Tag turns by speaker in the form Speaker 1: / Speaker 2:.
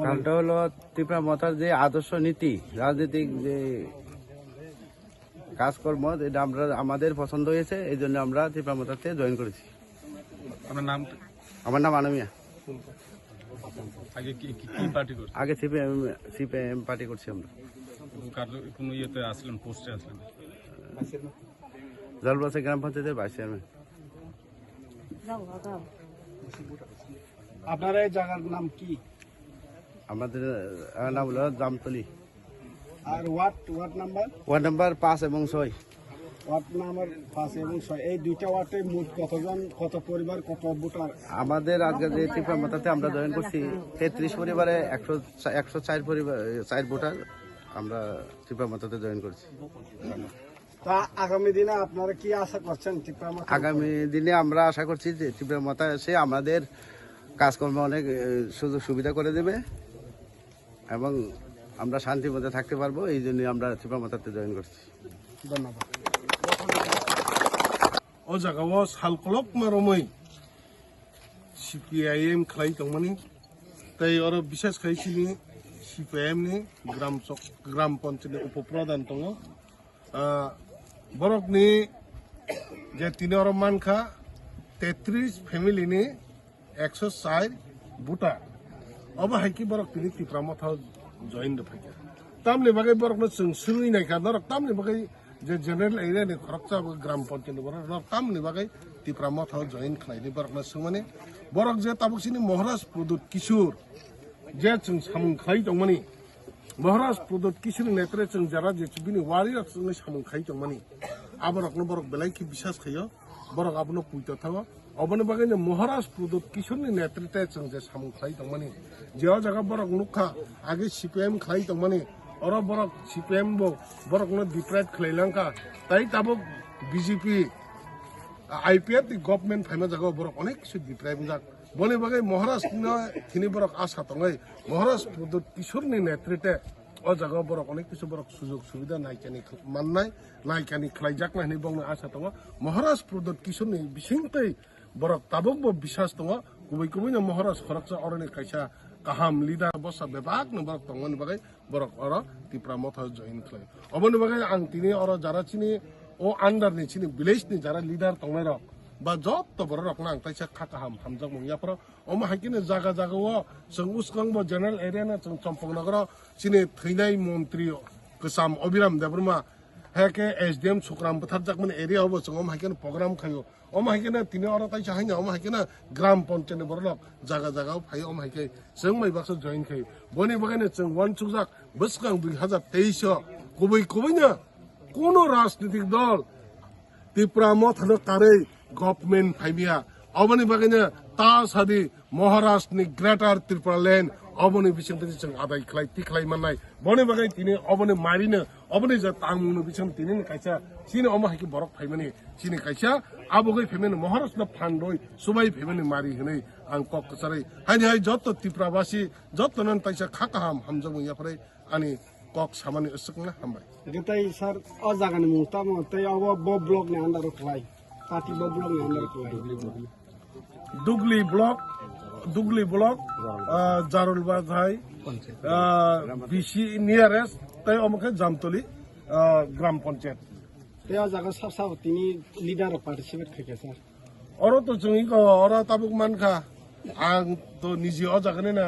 Speaker 1: কারণটা হলো ত্রিপুরা মতার যে আদর্শ নীতি, রাজনৈতিক যে কাজকর্ম, এটা আমরা আমাদের পছন্দ হয়েছে, এই জন্য আমরা ত্রিপুরা মতাতে জয়েন করেছি। আমার নাম আনমিয়া। আগে সিপিএম পার্টি করছি আমরা। জলবাসী গ্রাম পঞ্চায়েতের ভাইস চেয়ারম্যান।
Speaker 2: আপনার এই জায়গার নাম কি?
Speaker 1: আমাদের নাম হলো জামতলি।
Speaker 2: আর ওয়ার্ড নাম্বার?
Speaker 1: ওয়ার্ড নাম্বার 5 এবং 6।
Speaker 2: ওয়ার্ড নাম্বার 5 এবং 6, এই দুইটা ওয়ার্ডে মোট কতজন, কত পরিবার, কত ভোটার?
Speaker 1: আমাদের আজকে যে ত্রিপুরা মতাতে আমরা জয়েন করছি 33 পরিবারে 104 পরিবার 4 ভোটার আমরা ত্রিপুরা মতাতে জয়েন করছি।
Speaker 2: তা আগামী দিনে আপনারা কি আশা করছেন ত্রিপুরা মতা?
Speaker 1: আগামী দিনে আমরা আশা করছি যে ত্রিপুরা মতা এসে আমাদের কাজকর্ম অনেক সুযোগ সুবিধা করে দেবে এবং আমরা শান্তির মধ্যে থাকতে পারবো, এই জন্য আমরা ত্রিপুরা মতাতে জয়েন করছি।
Speaker 2: ধন্যবাদ।
Speaker 3: ও জায়গাও সালকলক মারমই সিপিআইএম খাই দংমানি তাই আর বিশেষ খাইছিলি সিপিআইএম ni গ্রাম পঞ্চায়েত উপপ্রধান দङ বরকনি যে 3 মানখা 33 ফ্যামিলিনি 104 ভোটার अब हाइकी बरक तिनी टिप्रा मथा जॉइन द फैया तामले बगै बरक न सुनुइ नाइ खा दरक तामले बगै जे जनरल एरिया ने खरकचा ग्राम पंचायत बरक न तामले बगै टिप्रा मथा जॉइन खलाइनि बरक न सुमने बरक जे ताबुकसिनि महाराज प्रदुत किशोर जे जों सामुं खलाइ दंमानि महाराज प्रदुत किशोर नेत्रे जों जरा जे बिनि वारि जों सामुं खलाइ दंमानि आबरक न बरक बेलाय कि विश्वास खयो बरक आबनो पुइता थावा अबन बगैनो महाराज प्रदुत किशोरनि नेतृत्वे जों जे सामुं खलाइ दंमानि जेव जगह बरक नुखा आगे सीपीएम खलाइ दंमानि और बरक सीपीएम बो बरक न डिप्राइड खलाइलांका ताइ ताबो बीजेपी आईपीएफ दि गवर्नमेंट फाइमा जगह बरक अनेक सु डिप्राइड जाक बने बगै महाराज न थिनि बरक आशा दंगै महाराज प्रदुत किशोरनि नेतृत्वे ओ जगह बरक अनेक किसु बरक सुजुग सुविधा नायकानि माननाय नायकानि खलाइजाक नायनि बंनो आशा दङ महाराज प्रदुत किशोरनि बिसिंतै बरक ताबुकबो विश्वास दङ गुबै महाराज खरकचा अरनि कायसा काहाम लिडार बसा बेबाक न बरक दंगनि बगै बरक अर टिप्रा मथा जइन खलाइ अबनि बगै आं तिनि अर जारा चिनि ओ आन्डार नि चिनि विलेज नि जारा लिडार दंनाय रक बा जत बर रक ना आं ताइसा खाकाहाम थामजक मंगियाफोर अमा हाकिने जागा जागाव जों उसकांबो जनरल एरिया ना जों चम्पकनगर चिनि थैनाय मन्त्रि गोसाम अबिराम देबरमा हेके एसडीएम सुक्राम बथारजाकमन एरिया होबो जों अमा हाकिने प्रोग्राम खायो अमा हाकिने तिनि अर ताइसा हाइना अमा हाकिने ग्राम पंचायत बरलक जागा जागाव फायो अमा हाकिने जों मैबासो जइन खायो बनि बगाने जों वन सुजाक बसकां 2023 गुबैनो कोनो राजनीतिक दल टिप्रा मथानो कारै गवर्नमेंट फाइमिया अबनि बगैनो तासादि महाराष्ट्रनि ग्रेटर त्रिपुरा लैंड अबनि बिसिंतनि जों आदाय खलाइ तिखलाइ माननाय बनि बगै तिनि अबनि मारिनो अबनि जे तांमुनो बिसिं तिनि कायसा सिनि अमा हाकि बरक फाइमानि सिनि कायसा आबगै फेमेन महाराष्ट्र फान्डय सुबाइ फेमेन मारि हनै आं कक कसारै हानि हाय जत त्रिपुरावासी जतनन ताइसा खाकाहाम हामजमु याफरै आनि कक सामानि असकना हामबाय
Speaker 2: गतै सर अ जागानि मुता म तै अब ब ब्लक ने अंदर खलाइ पार्टी ब ब्लक ने अंदर खलाइ दुगली ब्लक जारुलबाजाय बिसि नियरेस्ट तै अमखे जामतली ग्राम पंचायत तै अ जागा सबसा तिनी लिडर पार्टिसिपेट खैके सर
Speaker 3: अर तो जोंनि और ताबुक मानखा आं तो निजे अ जागानि ना